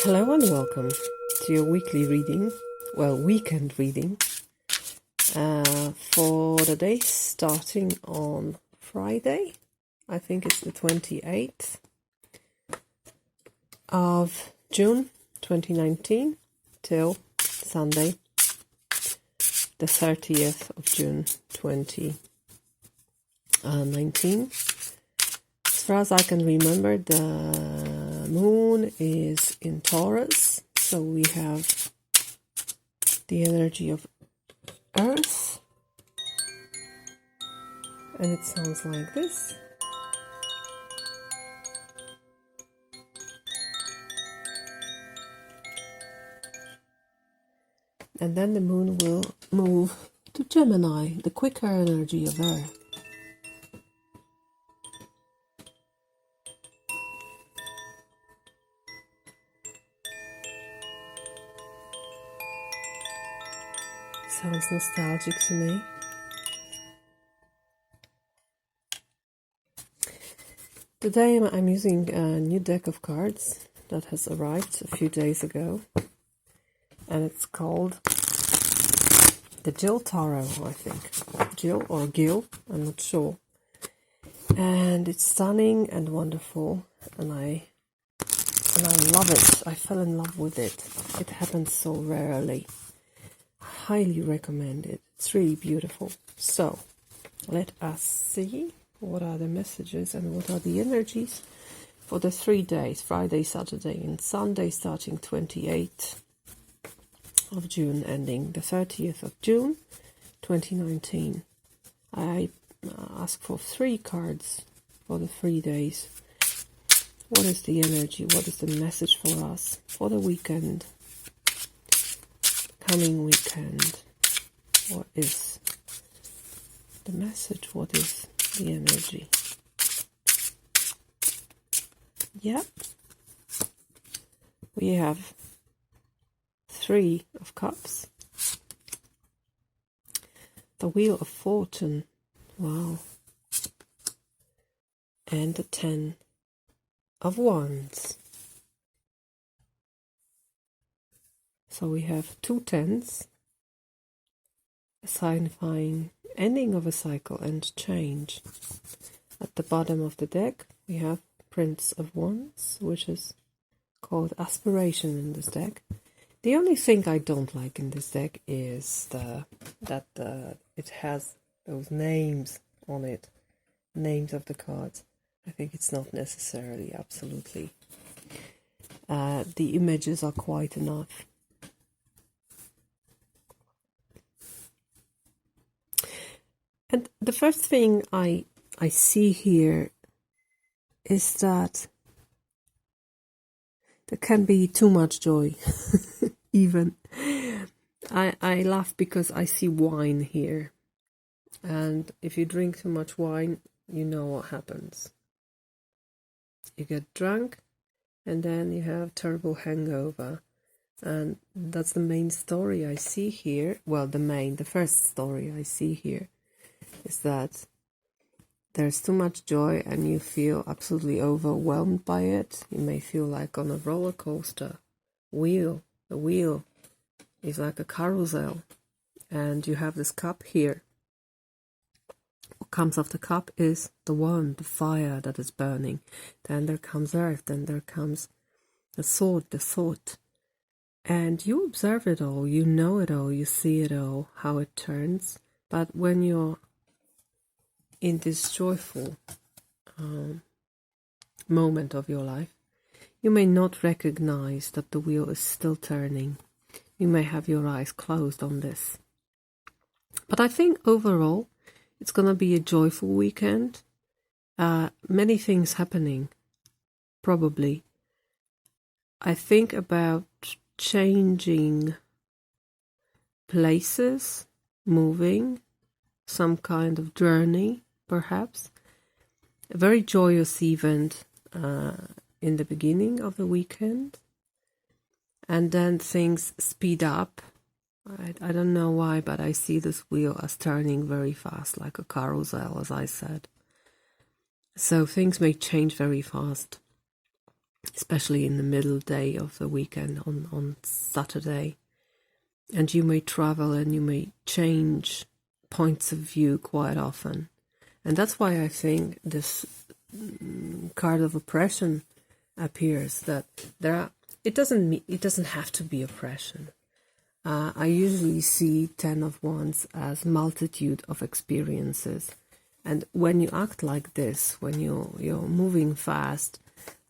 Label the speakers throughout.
Speaker 1: Hello and welcome to your weekly reading, weekend reading, for the day starting on Friday. I think it's the 28th of June 2019 till Sunday, the 30th of June 2019. As far as I can remember, the moon is in Taurus, so we have the energy of Earth, and it sounds like this. And then the moon will move to Gemini, the quicker energy of Earth. Sounds nostalgic to me. Today I'm using a new deck of cards that has arrived a few days ago, and it's called the Zillich Tarot, I think. Jill or Gil, I'm not sure. And it's stunning and wonderful, and I love it. I fell in love with it. It happens so rarely. Highly recommend it. It's really beautiful. So let us see what are the messages and what are the energies for the 3 days, Friday, Saturday and Sunday, starting 28th of June, ending the 30th of June 2019. I ask for 3 cards for the 3 days. What is the energy? What is the message for us for the weekend? Coming weekend. What is the message? What is the energy? Yep. We have 3 of Cups. The Wheel of Fortune. Wow. And the 10 of Wands. So we have 2 tens, signifying ending of a cycle and change. At the bottom of the deck, we have Prince of Wands, which is called Aspiration in this deck. The only thing I don't like in this deck is that it has those names on it, names of the cards. I think it's not necessarily absolutely. The images are quite enough. And the first thing I see here is that there can be too much joy. Even I laugh because I see wine here, and if you drink too much wine, you know what happens. You get drunk, and then you have terrible hangover, and that's the main story I see here. Well, the first story I see here is that there's too much joy and you feel absolutely overwhelmed by it. You may feel like on a roller coaster wheel. The wheel is like a carousel, and you have this cup here. What comes off the cup is the wand, the fire that is burning. Then there comes earth, then there comes the sword, the thought. And you observe it all, you know it all, you see it all, how it turns. But when you're in this joyful moment of your life, you may not recognize that the wheel is still turning. You may have your eyes closed on this. But I think overall, it's going to be a joyful weekend. Many things happening, probably. I think about changing places, moving, some kind of journey, perhaps. A very joyous event in the beginning of the weekend, and then things speed up. I don't know why, but I see this wheel as turning very fast, like a carousel, as I said. So things may change very fast. especially in the middle day of the weekend on Saturday. And you may travel and you may change points of view quite often. And that's why I think this card of oppression appears, that it doesn't have to be oppression. I usually see 10 of Wands as multitude of experiences. And when you act like this, when you're moving fast,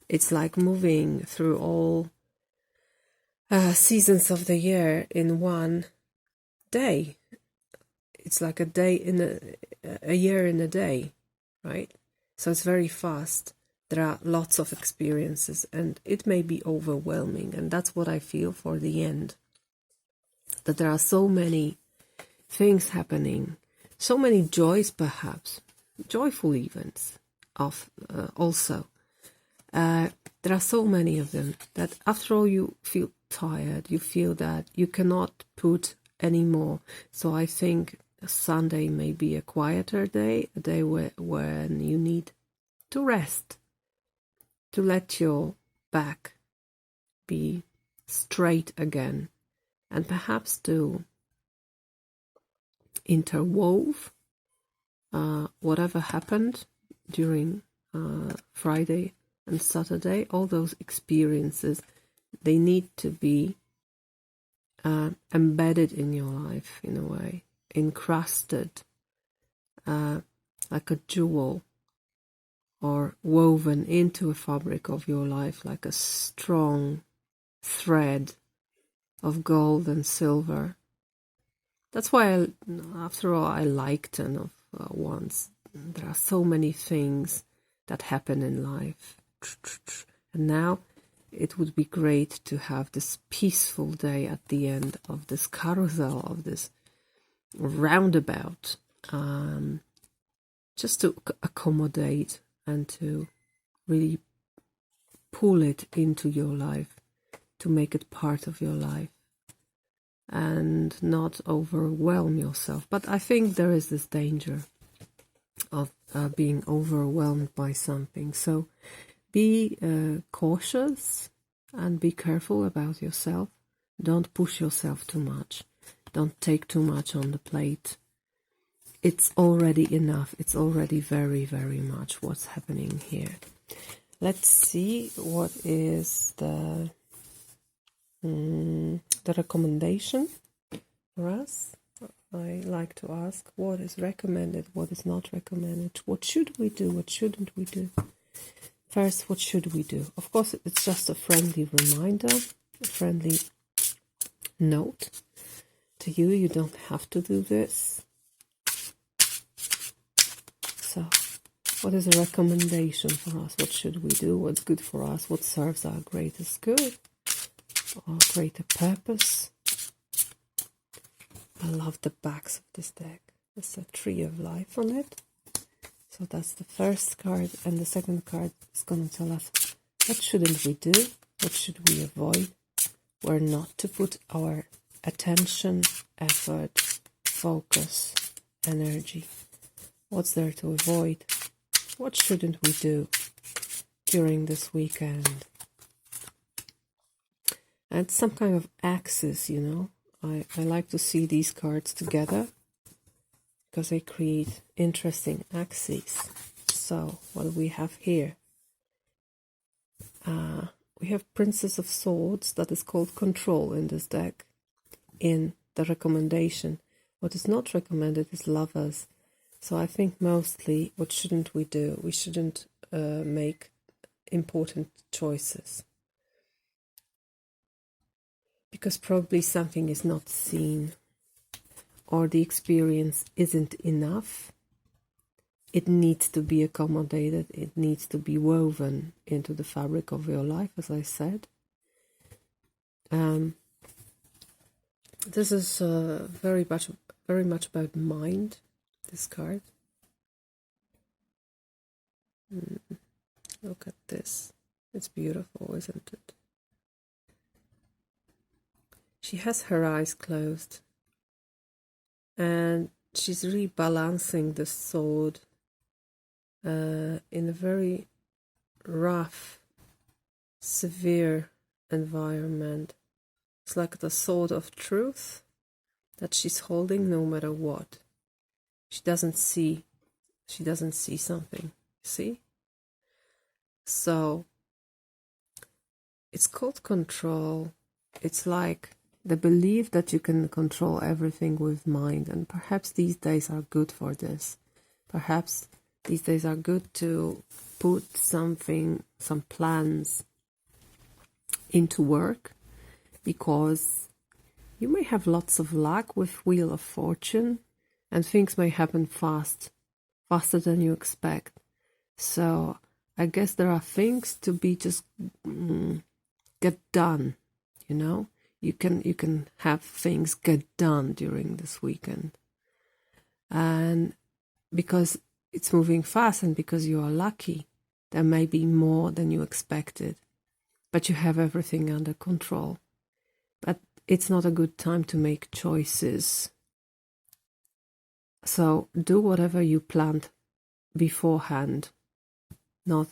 Speaker 1: it's like moving through all seasons of the year in one day. It's like a day in a year in a day, right? So it's very fast. There are lots of experiences and it may be overwhelming. And that's what I feel for the end. That there are so many things happening, so many joys perhaps, joyful events of also. There are so many of them that after all you feel tired, you feel that you cannot put any more. So I think Sunday may be a quieter day, a day when you need to rest, to let your back be straight again, and perhaps to interwove whatever happened during Friday and Saturday. All those experiences, they need to be embedded in your life in a way, encrusted like a jewel, or woven into a fabric of your life like a strong thread of gold and silver. That's why, after all, I like 10 of Wands. There are so many things that happen in life. And now it would be great to have this peaceful day at the end of this carousel, of this roundabout, just to accommodate and to really pull it into your life, to make it part of your life, and not overwhelm yourself. But I think there is this danger of being overwhelmed by something. So be cautious and be careful about yourself. Don't push yourself too much. Don't take too much on the plate. It's already enough. It's already very, very much what's happening here. Let's see what is the recommendation for us. I like to ask what is recommended, what is not recommended, what should we do, what shouldn't we do. First, what should we do? Of course, it's just a friendly reminder, a friendly note to you. You don't have to do this. So, what is a recommendation for us? What should we do? What's good for us? What serves our greatest good or greater purpose? I love the backs of this deck. There's a tree of life on it. So that's the first card, and the second card is going to tell us what shouldn't we do, what should we avoid, where not to put our attention, effort, focus, energy. What's there to avoid? What shouldn't we do during this weekend? And some kind of axis, you know. I like to see these cards together because they create interesting axes. So, what do we have here? We have Princess of Swords, that is called Control in this deck, in the recommendation. What is not recommended is Lovers. So I think mostly, what shouldn't we do? We shouldn't make important choices. Because probably something is not seen, or the experience isn't enough. It needs to be accommodated. It needs to be woven into the fabric of your life, as I said. This is very much about mind, this card. Look at this. It's beautiful, isn't it? She has her eyes closed, and she's rebalancing the sword in a very rough severe environment. It's like the sword of truth that she's holding no matter what. She doesn't see something, see? So it's called control. It's like the belief that you can control everything with mind, and perhaps these days are good for this. Perhaps these days are good to put some plans into work, because you may have lots of luck with Wheel of Fortune, and things may happen faster than you expect. So I guess there are things to be just get done, you know. You can have things get done during this weekend, and because it's moving fast and because you are lucky, there may be more than you expected, but you have everything under control. But it's not a good time to make choices. So do whatever you planned beforehand, not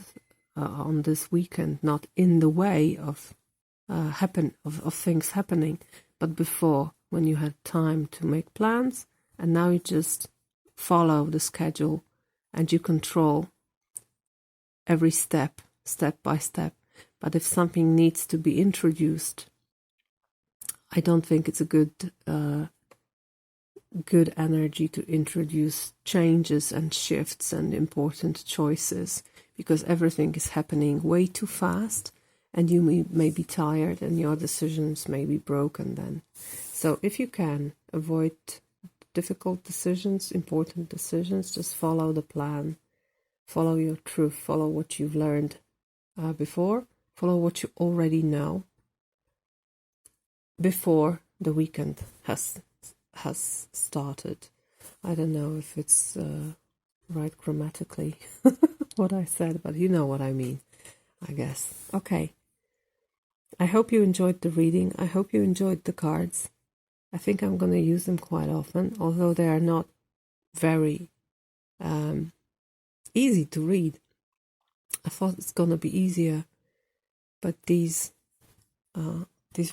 Speaker 1: on this weekend, not in the way of things happening, but before, when you had time to make plans, and now you just follow the schedule and you control every step by step. But if something needs to be introduced, I don't think it's a good energy to introduce changes and shifts and important choices, because everything is happening way too fast, and you may be tired and your decisions may be broken then. So if you can avoid difficult decisions, important decisions, just follow the plan, follow your truth, follow what you've learned before, follow what you already know before the weekend has started. I don't know if it's right grammatically what I said, but you know what I mean, I guess. Okay. I hope you enjoyed the reading. I hope you enjoyed the cards. I think I'm going to use them quite often, although they are not very easy to read. I thought it's going to be easier, but these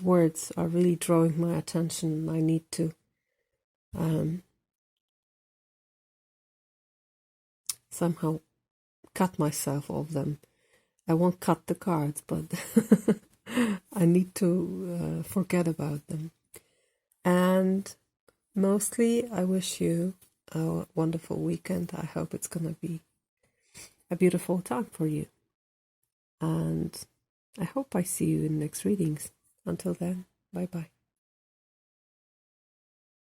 Speaker 1: words are really drawing my attention. I need to somehow cut myself off them. I won't cut the cards, but I need to forget about them. And mostly, I wish you a wonderful weekend. I hope it's going to be a beautiful time for you. And I hope I see you in next readings. Until then, bye-bye.